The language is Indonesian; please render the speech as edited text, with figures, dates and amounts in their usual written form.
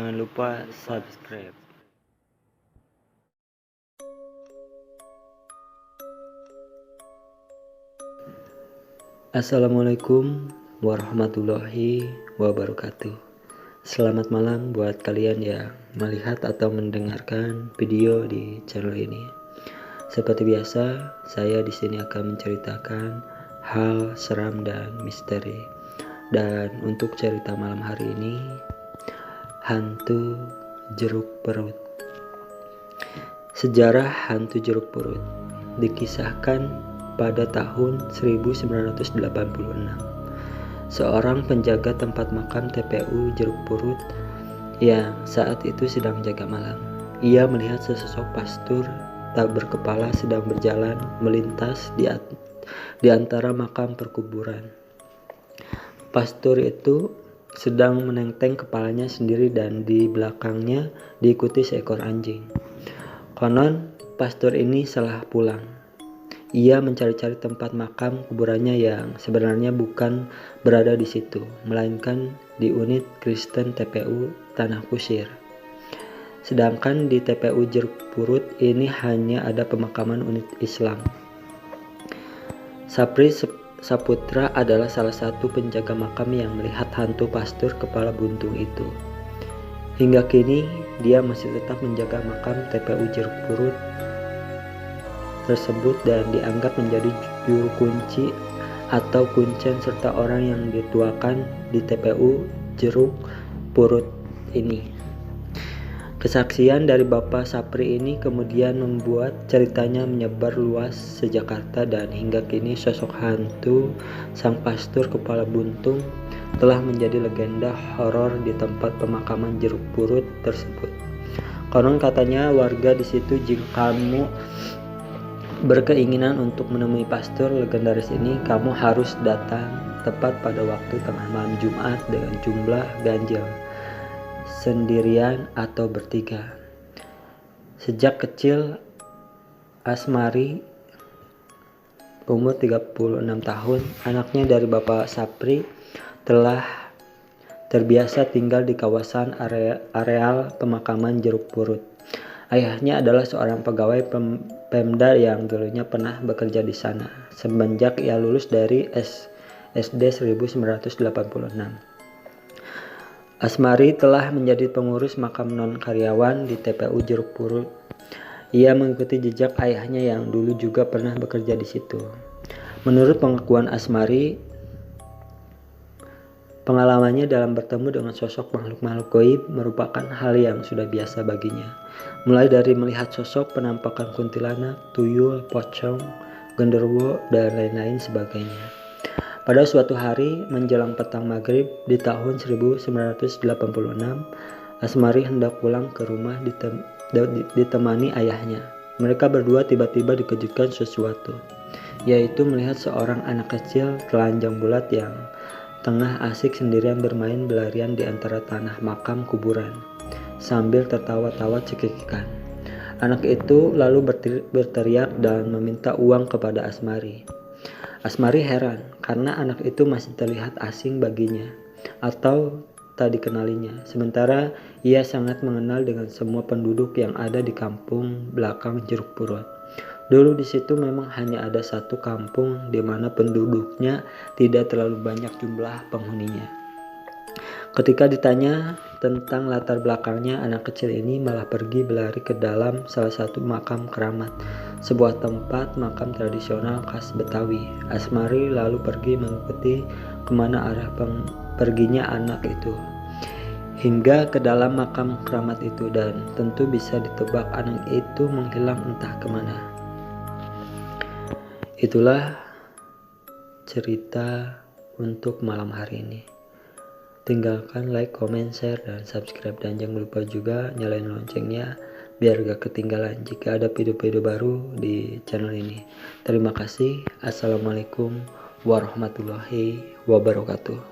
Jangan lupa subscribe. Assalamualaikum warahmatullahi wabarakatuh. Selamat malam buat kalian yang melihat atau mendengarkan video di channel ini. Seperti biasa, saya di sini akan menceritakan hal seram dan misteri. Dan untuk cerita malam hari ini, hantu jeruk perut. Sejarah hantu jeruk perut dikisahkan pada tahun 1986. Seorang penjaga tempat makam TPU Jeruk Purut yang saat itu sedang jaga malam. Ia melihat sesosok pastur tak berkepala sedang berjalan melintas di antara makam perkuburan. Pastur itu sedang menenteng kepalanya sendiri dan di belakangnya diikuti seekor anjing. Konon pastur ini salah pulang. Ia mencari-cari tempat makam kuburannya yang sebenarnya bukan berada di situ, melainkan di unit Kristen TPU Tanah Kusir. Sedangkan di TPU Jeruk Purut ini hanya ada pemakaman unit Islam. Sapri Saputra adalah salah satu penjaga makam yang melihat hantu pastur kepala buntung itu. Hingga kini dia masih tetap menjaga makam TPU Jeruk Purut tersebut dan dianggap menjadi juru kunci atau kuncen serta orang yang dituakan di TPU Jeruk Purut ini. Kesaksian dari Bapak Sapri ini kemudian membuat ceritanya menyebar luas se-Jakarta dan hingga kini sosok hantu sang pastur kepala buntung telah menjadi legenda horor di tempat pemakaman Jeruk Purut tersebut. Konon katanya warga di situ jika kamu berkeinginan untuk menemui pastur legendaris ini, kamu harus datang tepat pada waktu tengah malam Jumat dengan jumlah ganjil, sendirian atau bertiga. Sejak kecil, Asmari, umur 36 tahun, anaknya dari Bapak Sapri, telah terbiasa tinggal di kawasan areal pemakaman Jeruk Purut. Ayahnya adalah seorang pegawai Pemda yang dulunya pernah bekerja di sana semenjak ia lulus dari SD 1986. Asmari telah menjadi pengurus makam non-karyawan di TPU Jeruk Purut. Ia mengikuti jejak ayahnya yang dulu juga pernah bekerja di situ. Menurut pengakuan Asmari, pengalamannya dalam bertemu dengan sosok makhluk-makhluk gaib merupakan hal yang sudah biasa baginya. Mulai dari melihat sosok penampakan kuntilanak, tuyul, pocong, genderuwo, dan lain-lain sebagainya. Pada suatu hari menjelang petang maghrib di tahun 1986, Asmari hendak pulang ke rumah ditemani ayahnya. Mereka berdua tiba-tiba dikejutkan sesuatu, yaitu melihat seorang anak kecil telanjang bulat yang tengah asik sendirian bermain berlarian di antara tanah makam kuburan sambil tertawa-tawa cekikikan. Anak itu lalu berteriak dan meminta uang kepada Asmari. Asmari heran karena anak itu masih terlihat asing baginya atau tak dikenalinya, sementara ia sangat mengenal dengan semua penduduk yang ada di kampung belakang Jeruk Purut. Dulu di situ memang hanya ada satu kampung di mana penduduknya tidak terlalu banyak jumlah penghuninya. Ketika ditanya tentang latar belakangnya, anak kecil ini malah pergi berlari ke dalam salah satu makam keramat, sebuah tempat makam tradisional khas Betawi. Asmari lalu pergi mengikuti kemana arah perginya anak itu, hingga ke dalam makam keramat itu, dan tentu bisa ditebak anak itu menghilang entah kemana. Itulah cerita untuk malam hari ini. Tinggalkan like, comment, share, dan subscribe. Dan jangan lupa juga nyalain loncengnya biar gak ketinggalan jika ada video-video baru di channel ini. Terima kasih. Assalamualaikum warahmatullahi wabarakatuh.